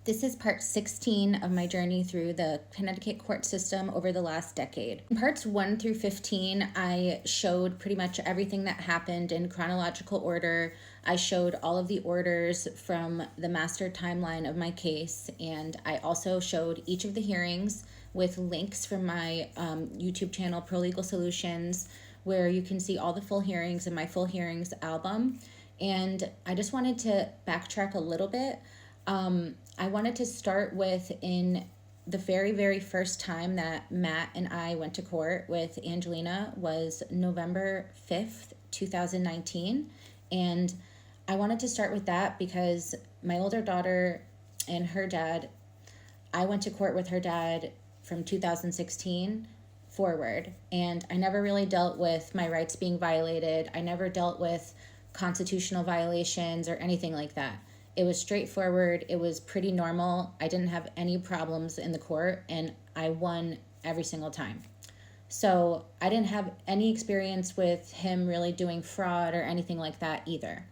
This is part 16 of my journey through the Connecticut court system over the last decade. In parts 1 through 15, I showed pretty much everything that happened in chronological order. I showed all of the orders from the master timeline of my case, and I also showed each of the hearings with links from my YouTube channel, Pro Legal Solutions, where you can see all the full hearings in my full hearings album. And I just wanted to backtrack a little bit. I wanted to start with in the very, very first time that Matt and I went to court with Angelina was November 5th, 2019. And I wanted to start with that because my older daughter and her dad, I went to court with her dad from 2016 forward. And I never really dealt with my rights being violated. I never dealt with constitutional violations or anything like that. It was straightforward. It was pretty normal. I didn't have any problems in the court, and I won every single time. So I didn't have any experience with him really doing fraud or anything like that either.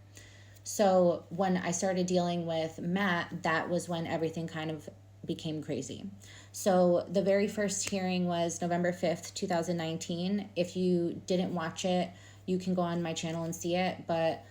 So when I started dealing with Matt, that was when everything kind of became crazy. So the very first hearing was November 5th, 2019. If you didn't watch it, you can go on my channel and see it, but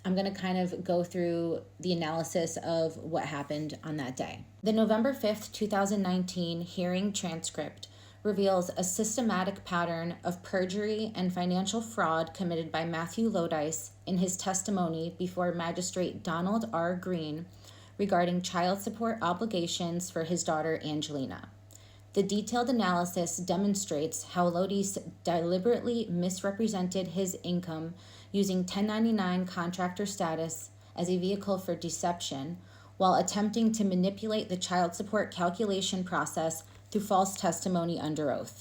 I'm going to kind of go through the analysis of what happened on that day. The November 5th, 2019 hearing transcript reveals a systematic pattern of perjury and financial fraud committed by Matthew Lodice in his testimony before Magistrate Donald R. Green regarding child support obligations for his daughter Angelina. The detailed analysis demonstrates how Lodice deliberately misrepresented his income using 1099 contractor status as a vehicle for deception while attempting to manipulate the child support calculation process through false testimony under oath.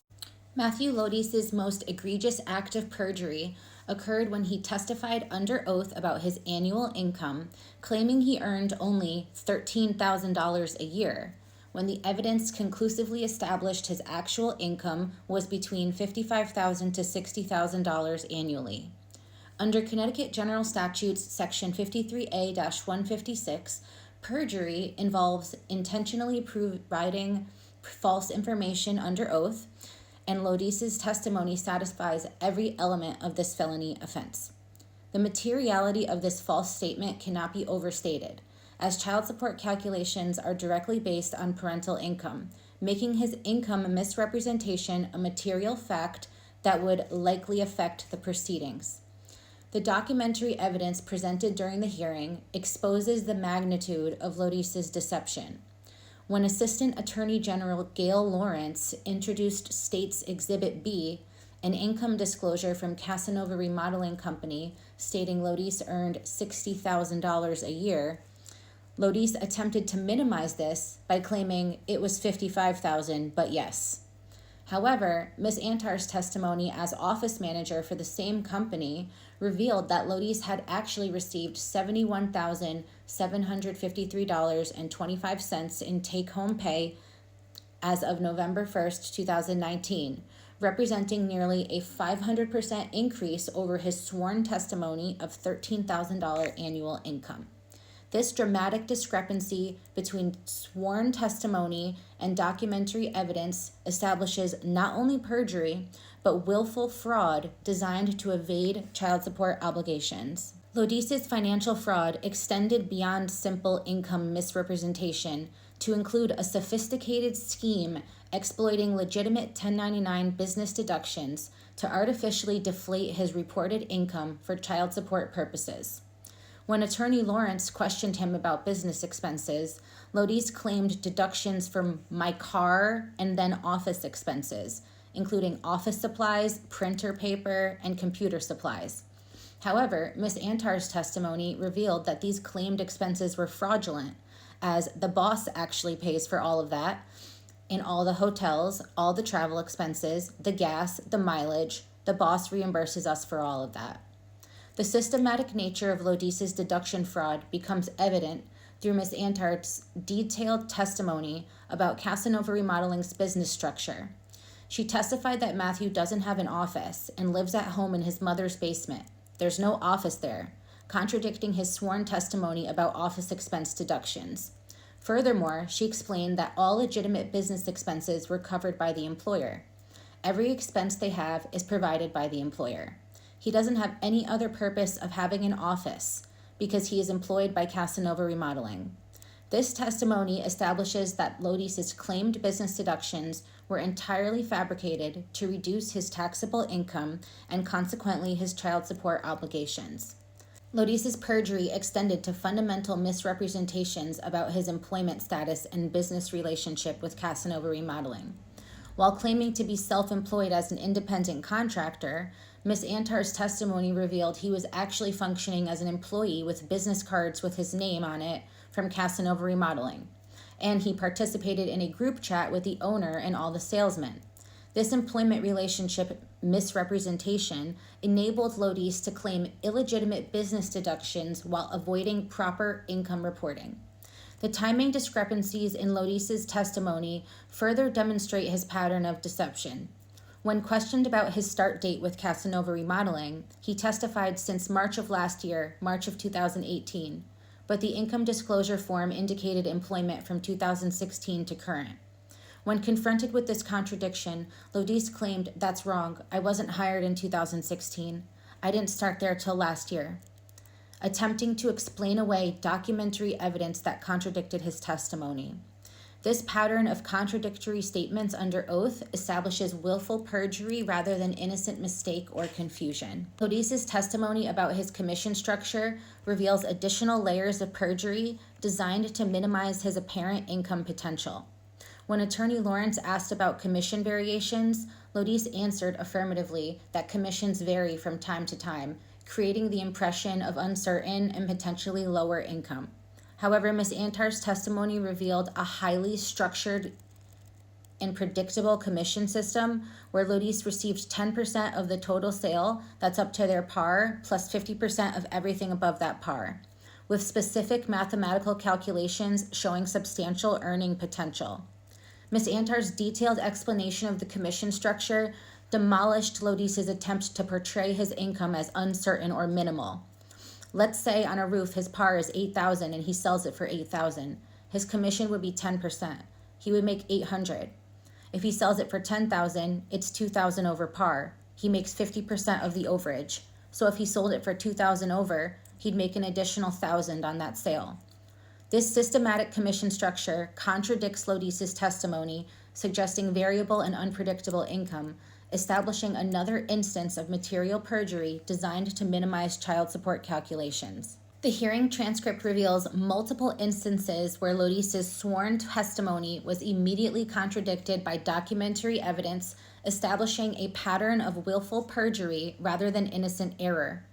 Matthew Lodice's most egregious act of perjury occurred when he testified under oath about his annual income, claiming he earned only $13,000 a year, when the evidence conclusively established his actual income was between $55,000 to $60,000 annually. Under Connecticut General Statutes Section 53A-156, perjury involves intentionally providing false information under oath, and Lodice's testimony satisfies every element of this felony offense. The materiality of this false statement cannot be overstated, as child support calculations are directly based on parental income, making his income misrepresentation a material fact that would likely affect the proceedings. The documentary evidence presented during the hearing exposes the magnitude of Lodice's deception. When Assistant Attorney General Gail Lawrence introduced State's Exhibit B, an income disclosure from Casanova Remodeling Company stating Lodice earned $60,000 a year, Lodice attempted to minimize this by claiming it was $55,000, but yes. However, Ms. Antar's testimony as office manager for the same company revealed that Lodice had actually received $71,753.25 in take-home pay as of November 1st, 2019, representing nearly a 500% increase over his sworn testimony of $13,000 annual income. This dramatic discrepancy between sworn testimony and documentary evidence establishes not only perjury, but willful fraud designed to evade child support obligations. Lodice's financial fraud extended beyond simple income misrepresentation to include a sophisticated scheme exploiting legitimate 1099 business deductions to artificially deflate his reported income for child support purposes. When Attorney Lawrence questioned him about business expenses, Lodice claimed deductions from my car and then office expenses, including office supplies, printer paper, and computer supplies. However, Ms. Antar's testimony revealed that these claimed expenses were fraudulent, as the boss actually pays for all of that, in all the hotels, all the travel expenses, the gas, the mileage. The boss reimburses us for all of that. The systematic nature of Lodice's deduction fraud becomes evident through Ms. Antar's detailed testimony about Casanova Remodeling's business structure. She testified that Matthew doesn't have an office and lives at home in his mother's basement. There's no office there, contradicting his sworn testimony about office expense deductions. Furthermore, she explained that all legitimate business expenses were covered by the employer. Every expense they have is provided by the employer. He doesn't have any other purpose of having an office because he is employed by Casanova Remodeling. This testimony establishes that Lodis's claimed business deductions were entirely fabricated to reduce his taxable income and consequently his child support obligations. Lodis's perjury extended to fundamental misrepresentations about his employment status and business relationship with Casanova Remodeling. While claiming to be self-employed as an independent contractor, Ms. Antar's testimony revealed he was actually functioning as an employee with business cards with his name on it from Casanova Remodeling, and he participated in a group chat with the owner and all the salesmen. This employment relationship misrepresentation enabled Lodis to claim illegitimate business deductions while avoiding proper income reporting. The timing discrepancies in Lodis's testimony further demonstrate his pattern of deception. When questioned about his start date with Casanova Remodeling, he testified since March of last year, March of 2018, but the income disclosure form indicated employment from 2016 to current. When confronted with this contradiction, Lodis claimed, "That's wrong. I wasn't hired in 2016. I didn't start there till last year," attempting to explain away documentary evidence that contradicted his testimony. This pattern of contradictory statements under oath establishes willful perjury rather than innocent mistake or confusion. Lodis's testimony about his commission structure reveals additional layers of perjury designed to minimize his apparent income potential. When Attorney Lawrence asked about commission variations, Lodis answered affirmatively that commissions vary from time to time, creating the impression of uncertain and potentially lower income. However, Ms. Antar's testimony revealed a highly structured and predictable commission system where Lodis received 10% of the total sale that's up to their par, plus 50% of everything above that par, with specific mathematical calculations showing substantial earning potential. Ms. Antar's detailed explanation of the commission structure demolished Lodis's attempt to portray his income as uncertain or minimal. Let's say on a roof his par is $8,000 and he sells it for $8,000. His commission would be 10%. He would make $800. If he sells it for $10,000, it's $2,000 over par. He makes 50% of the overage. So if he sold it for $2,000 over, he'd make an additional $1,000 on that sale. This systematic commission structure contradicts Lodis's testimony, suggesting variable and unpredictable income, establishing another instance of material perjury designed to minimize child support calculations. The hearing transcript reveals multiple instances where Lodis's sworn testimony was immediately contradicted by documentary evidence, establishing a pattern of willful perjury rather than innocent error.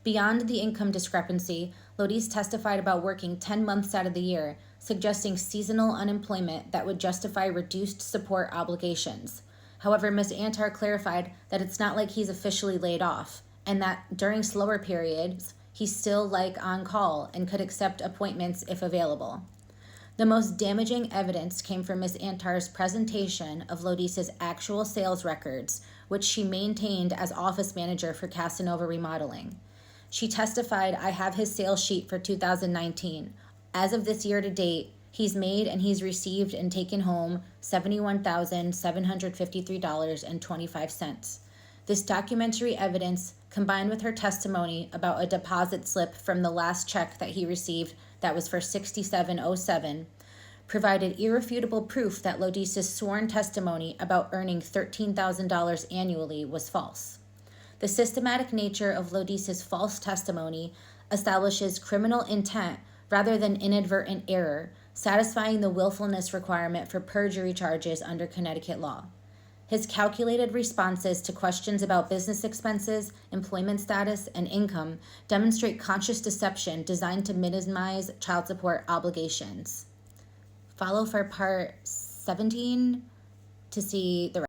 Beyond the income discrepancy, Lodis testified about working 10 months out of the year, suggesting seasonal unemployment that would justify reduced support obligations. However, Ms. Antar clarified that it's not like he's officially laid off, and that during slower periods, he's still on call and could accept appointments if available. The most damaging evidence came from Ms. Antar's presentation of Lodis's actual sales records, which she maintained as office manager for Casanova Remodeling. She testified, "I have his sales sheet for 2019. As of this year to date, he's made and he's received and taken home $71,753.25. This documentary evidence, combined with her testimony about a deposit slip from the last check that he received that was for $67.07, provided irrefutable proof that Lodis's sworn testimony about earning $13,000 annually was false. The systematic nature of Lodis's false testimony establishes criminal intent rather than inadvertent error, satisfying the willfulness requirement for perjury charges under Connecticut law. His calculated responses to questions about business expenses, employment status, and income demonstrate conscious deception designed to minimize child support obligations. Follow for part 17 to see the rest.